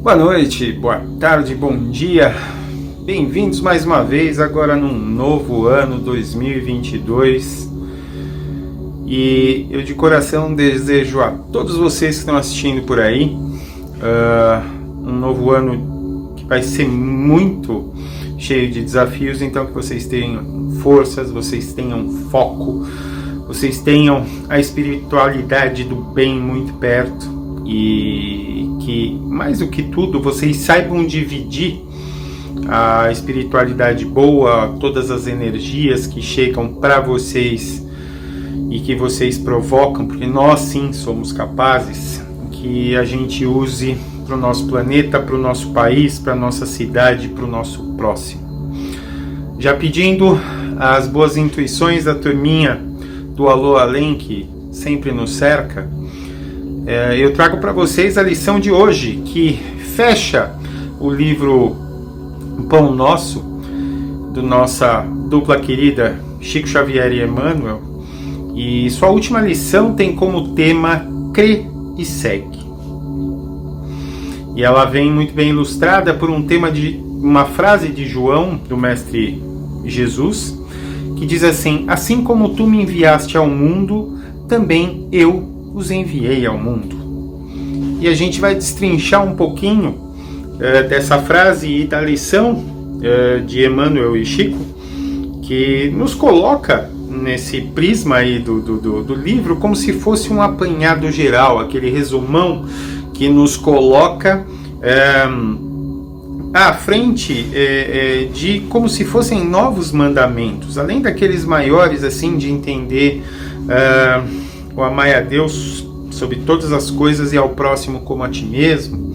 Boa noite, boa tarde, bom dia. Bem-vindos mais uma vez agora num novo ano 2022. E eu de coração desejo a todos vocês que estão assistindo por aí um novo ano que vai ser muito cheio de desafios, então que vocês tenham forças, vocês tenham foco, vocês tenham a espiritualidade do bem muito perto e que, mais do que tudo, vocês saibam dividir a espiritualidade boa, todas as energias que chegam para vocês e que vocês provocam, porque nós sim somos capazes, que a gente use para o nosso planeta, para o nosso país, para a nossa cidade, para o nosso próximo. Já pedindo as boas intuições da turminha do Alô Além, que sempre nos cerca, eu trago para vocês a lição de hoje, que fecha o livro Pão Nosso, do nossa dupla querida Chico Xavier e Emmanuel, e sua última lição tem como tema Crê e Segue. E ela vem muito bem ilustrada por uma frase de João, do Mestre Jesus, que diz assim: assim como tu me enviaste ao mundo, também eu os enviei ao mundo. E a gente vai destrinchar um pouquinho dessa frase e da lição de Emmanuel e Chico, que nos coloca nesse prisma aí do livro como se fosse um apanhado geral, aquele resumão que nos coloca à frente de como se fossem novos mandamentos, além daqueles maiores, assim, de entender o amar a Deus sobre todas as coisas e ao próximo como a ti mesmo,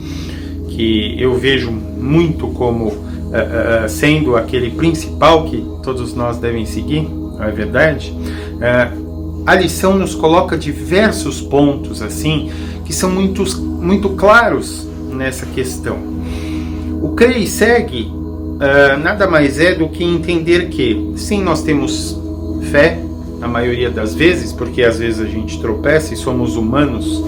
que eu vejo muito como sendo aquele principal que todos nós devem seguir, não é verdade? A lição nos coloca diversos pontos assim que são muito claros nessa questão. O Crê e Segue nada mais é do que entender que sim, nós temos fé na maioria das vezes, porque às vezes a gente tropeça e somos humanos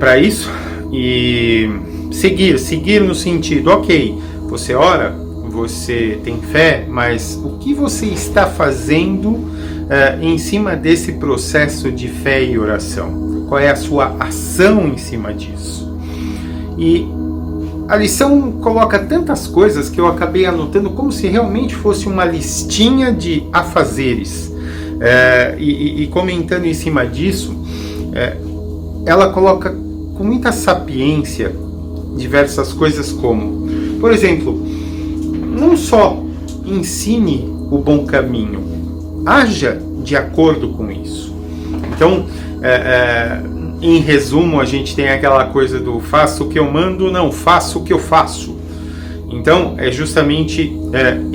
para isso, e seguir no sentido, ok, você ora, você tem fé, mas o que você está fazendo em cima desse processo de fé e oração? Qual é a sua ação em cima disso? E a lição coloca tantas coisas que eu acabei anotando como se realmente fosse uma listinha de afazeres. E comentando em cima disso, ela coloca com muita sapiência diversas coisas como, por exemplo, não só ensine o bom caminho, haja de acordo com isso. Então, em resumo, a gente tem aquela coisa do faço o que eu mando, não faço o que eu faço. Então, é justamente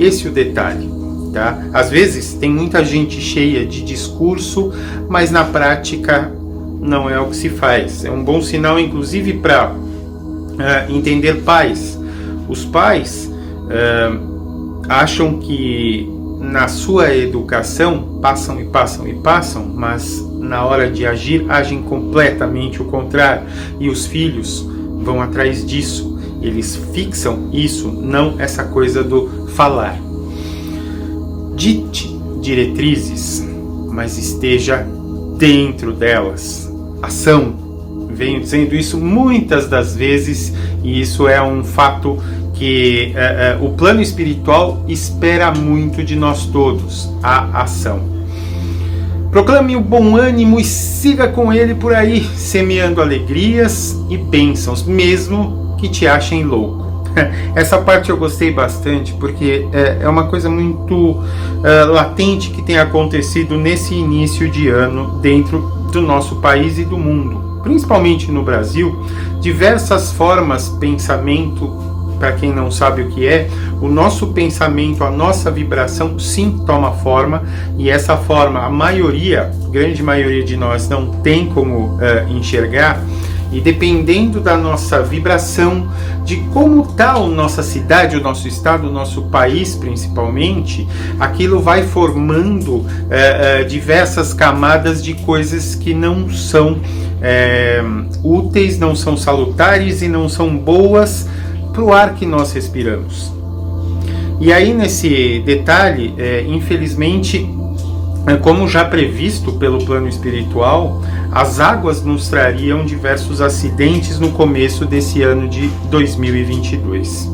esse o detalhe. Tá? Às vezes, tem muita gente cheia de discurso, mas na prática não é o que se faz. É um bom sinal, inclusive, para entender pais. Os pais acham que na sua educação passam e passam e passam, mas na hora de agir, agem completamente o contrário. E os filhos vão atrás disso. Eles fixam isso, não essa coisa do falar. Dite diretrizes, mas esteja dentro delas. Ação. Venho dizendo isso muitas das vezes, e isso é um fato que o plano espiritual espera muito de nós todos, a ação. Proclame o bom ânimo e siga com ele por aí, semeando alegrias e bênçãos, mesmo que te achem louco. Essa parte eu gostei bastante, porque é uma coisa muito latente que tem acontecido nesse início de ano dentro do nosso país e do mundo. Principalmente no Brasil, diversas formas, pensamento, para quem não sabe o que é, o nosso pensamento, a nossa vibração sim toma forma, e essa forma, a grande maioria de nós não tem como enxergar, E dependendo da nossa vibração, de como está a nossa cidade, o nosso estado, o nosso país principalmente, aquilo vai formando diversas camadas de coisas que não são úteis, não são salutares e não são boas para o ar que nós respiramos. E aí nesse detalhe, infelizmente, como já previsto pelo plano espiritual, as águas nos trariam diversos acidentes no começo desse ano de 2022.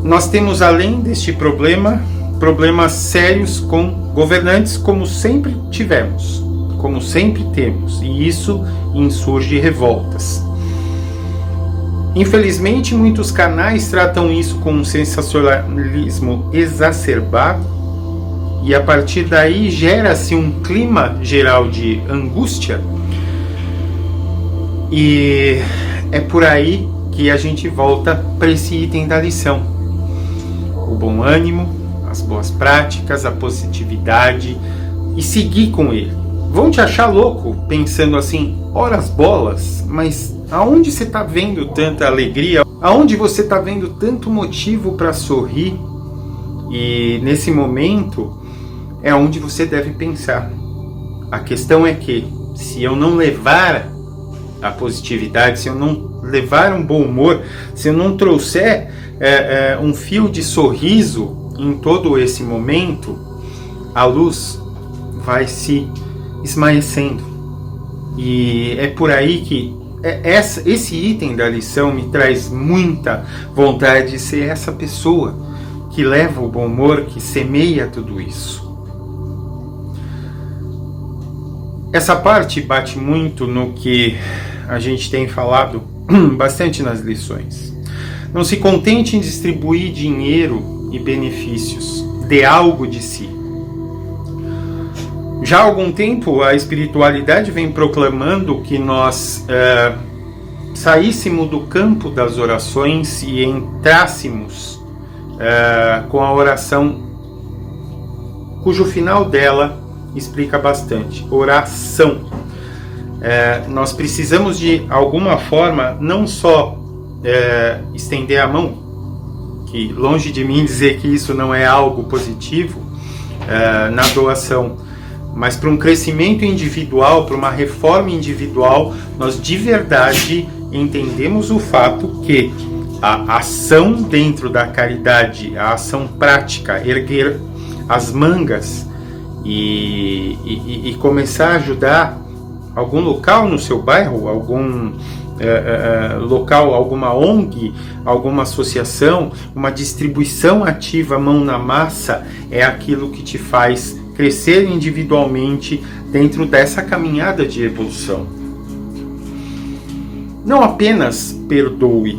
Nós temos, além deste problema, problemas sérios com governantes, como sempre tivemos, como sempre temos, e isso insurge revoltas. Infelizmente, muitos canais tratam isso com um sensacionalismo exacerbado, e a partir daí gera-se um clima geral de angústia, e é por aí que a gente volta para esse item da lição: o bom ânimo, as boas práticas, a positividade, e seguir com ele. Vão te achar louco pensando assim, ora as bolas, mas aonde você está vendo tanta alegria? Aonde você está vendo tanto motivo para sorrir? E nesse momento é onde você deve pensar. A questão é que, se eu não levar a positividade, se eu não levar um bom humor, se eu não trouxer um fio de sorriso em todo esse momento, a luz vai se esmaecendo. E é por aí que esse item da lição me traz muita vontade de ser essa pessoa que leva o bom humor, que semeia tudo isso. Essa parte bate muito no que a gente tem falado bastante nas lições. Não se contente em distribuir dinheiro e benefícios, dê algo de si. Já há algum tempo a espiritualidade vem proclamando que nós saíssemos do campo das orações e entrássemos com a oração, cujo final dela explica bastante: oração. Nós precisamos de alguma forma não só estender a mão, que longe de mim dizer que isso não é algo positivo na doação, mas para um crescimento individual, para uma reforma individual, nós de verdade entendemos o fato que a ação dentro da caridade, a ação prática, erguer as mangas e começar a ajudar algum local no seu bairro, algum local, alguma ONG, alguma associação, uma distribuição ativa, mão na massa, é aquilo que te faz crescer individualmente dentro dessa caminhada de evolução. Não apenas perdoe,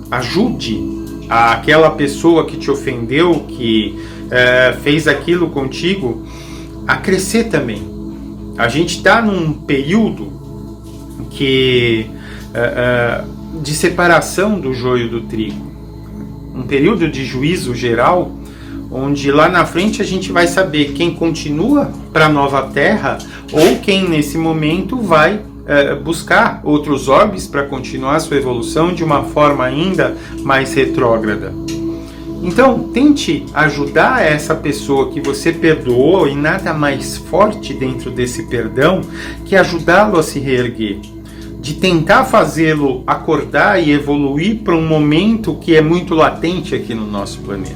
ajude aquela pessoa que te ofendeu, que fez aquilo contigo, a crescer também. A gente está num período de separação do joio do trigo, um período de juízo geral, onde lá na frente a gente vai saber quem continua para a nova terra ou quem nesse momento vai buscar outros orbes para continuar a sua evolução de uma forma ainda mais retrógrada. Então, tente ajudar essa pessoa que você perdoou, e nada mais forte dentro desse perdão que ajudá-lo a se reerguer, de tentar fazê-lo acordar e evoluir para um momento que é muito latente aqui no nosso planeta.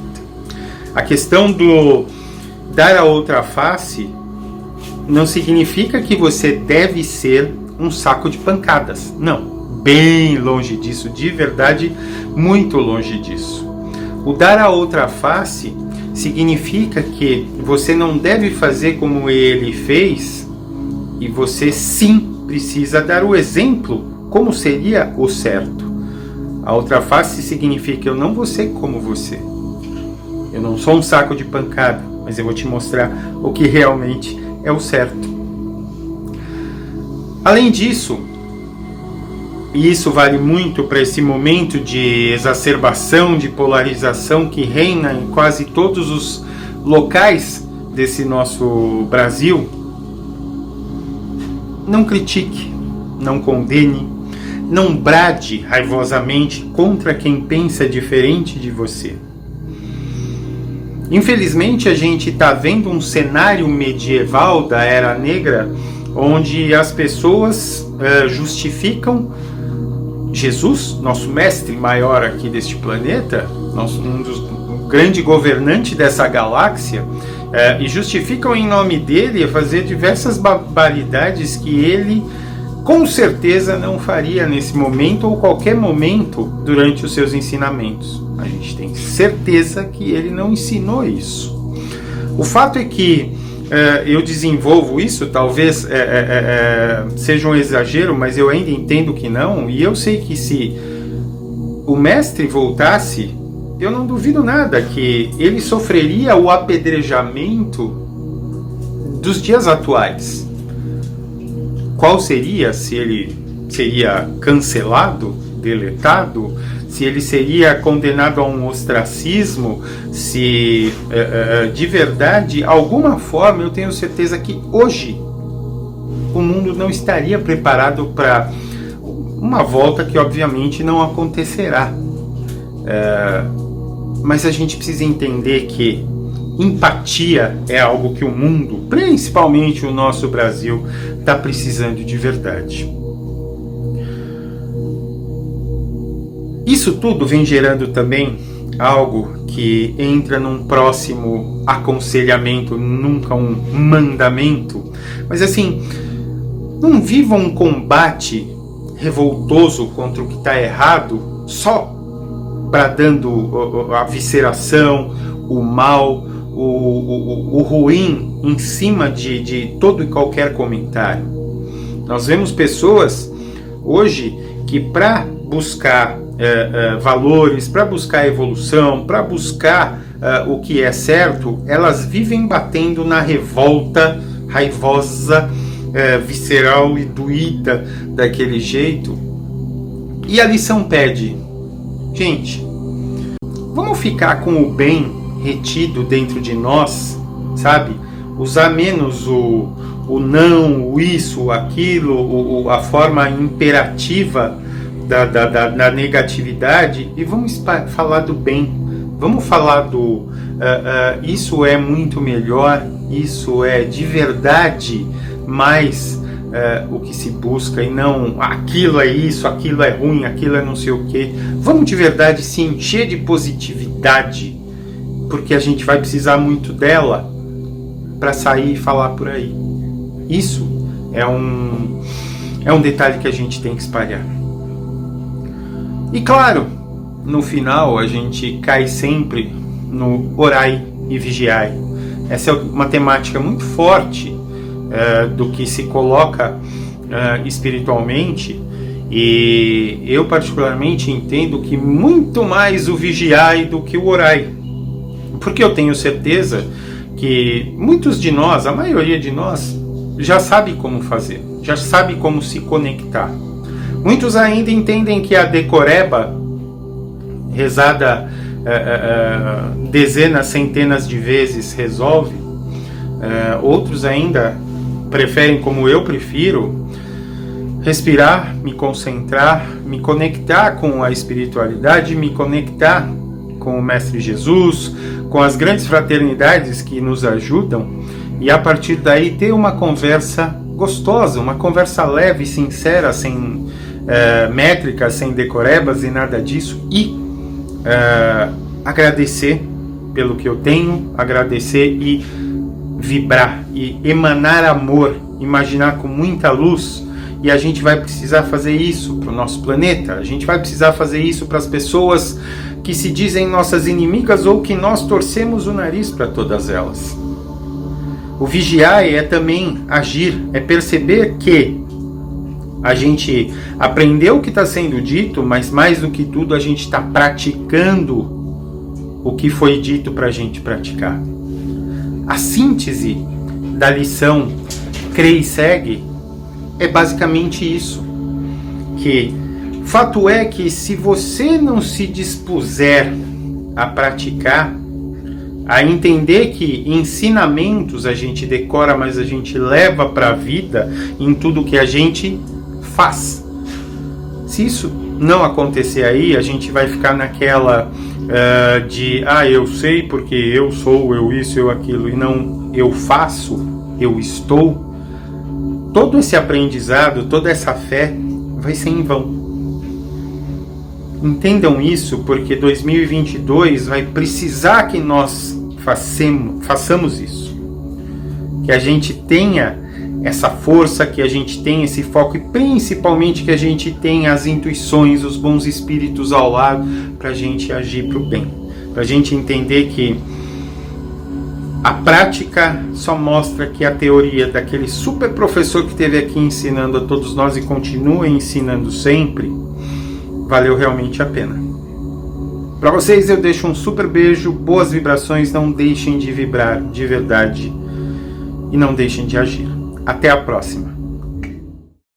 A questão do dar a outra face não significa que você deve ser um saco de pancadas. Não, bem longe disso, de verdade, muito longe disso. O dar a outra face significa que você não deve fazer como ele fez, e você sim precisa dar o exemplo como seria o certo. A outra face significa: eu não vou ser como você. Eu não sou um saco de pancada, mas eu vou te mostrar o que realmente é o certo. Além disso, e isso vale muito para esse momento de exacerbação, de polarização que reina em quase todos os locais desse nosso Brasil, não critique, não condene, não brade raivosamente contra quem pensa diferente de você. Infelizmente, a gente está vendo um cenário medieval da Era Negra, onde as pessoas justificam Jesus, nosso mestre maior aqui deste planeta, um grande governante dessa galáxia, e justificam em nome dele fazer diversas barbaridades que ele com certeza não faria nesse momento ou qualquer momento durante os seus ensinamentos. A gente tem certeza que ele não ensinou isso. O fato é que eu desenvolvo isso, talvez seja um exagero, mas eu ainda entendo que não, e eu sei que se o mestre voltasse, eu não duvido nada que ele sofreria o apedrejamento dos dias atuais. Qual seria? Se ele seria cancelado, deletado, se ele seria condenado a um ostracismo, se de verdade, alguma forma, eu tenho certeza que hoje o mundo não estaria preparado para uma volta que obviamente não acontecerá. Mas a gente precisa entender que empatia é algo que o mundo, principalmente o nosso Brasil, está precisando de verdade. Isso tudo vem gerando também algo que entra num próximo aconselhamento, nunca um mandamento, mas assim, não viva um combate revoltoso contra o que está errado só bradando a visceração, o mal, o ruim em cima de todo e qualquer comentário. Nós vemos pessoas hoje que para buscar valores, para buscar evolução, para buscar o que é certo, elas vivem batendo na revolta raivosa, visceral e doída daquele jeito. E a lição pede, gente, vamos ficar com o bem retido dentro de nós, sabe? Usar menos o não, o isso, o aquilo, a forma imperativa da negatividade, e vamos falar do bem. Vamos falar do isso é muito melhor, isso é de verdade mais o que se busca, e não aquilo é isso, aquilo é ruim, aquilo é não sei o que. Vamos de verdade se encher de positividade, porque a gente vai precisar muito dela para sair e falar por aí. Isso é um detalhe que a gente tem que espalhar. E claro, no final a gente cai sempre no orai e vigiai. Essa é uma temática muito forte do que se coloca espiritualmente, e eu particularmente entendo que muito mais o vigiai do que o orai, porque eu tenho certeza que muitos de nós, a maioria de nós, já sabe como fazer, já sabe como se conectar. Muitos ainda entendem que a decoreba, rezada dezenas, centenas de vezes, resolve. Outros ainda preferem, como eu prefiro, respirar, me concentrar, me conectar com a espiritualidade, me conectar com o Mestre Jesus, com as grandes fraternidades que nos ajudam, e a partir daí ter uma conversa gostosa, uma conversa leve, sincera, sem métricas, sem decorebas e nada disso, e agradecer pelo que eu tenho, agradecer e vibrar e emanar amor, imaginar com muita luz. E a gente vai precisar fazer isso para o nosso planeta, a gente vai precisar fazer isso para as pessoas que se dizem nossas inimigas ou que nós torcemos o nariz para todas elas. O vigiar é também agir, é perceber que a gente aprendeu o que está sendo dito, mas mais do que tudo a gente está praticando o que foi dito para a gente praticar. A síntese da lição crê e segue é basicamente isso, que fato é que se você não se dispuser a praticar, a entender que ensinamentos a gente decora, mas a gente leva para a vida em tudo que a gente faz. Se isso não acontecer aí, a gente vai ficar naquela de eu sei porque eu sou, eu isso, eu aquilo, e não eu faço, eu estou. Todo esse aprendizado, toda essa fé vai ser em vão. Entendam isso, porque 2022 vai precisar que nós façamos isso. Que a gente tenha essa força, que a gente tenha esse foco e principalmente que a gente tenha as intuições, os bons espíritos ao lado para a gente agir para o bem. Para a gente entender que a prática só mostra que a teoria daquele super professor que esteve aqui ensinando a todos nós e continua ensinando sempre, valeu realmente a pena. Para vocês eu deixo um super beijo, boas vibrações, não deixem de vibrar de verdade e não deixem de agir. Até a próxima.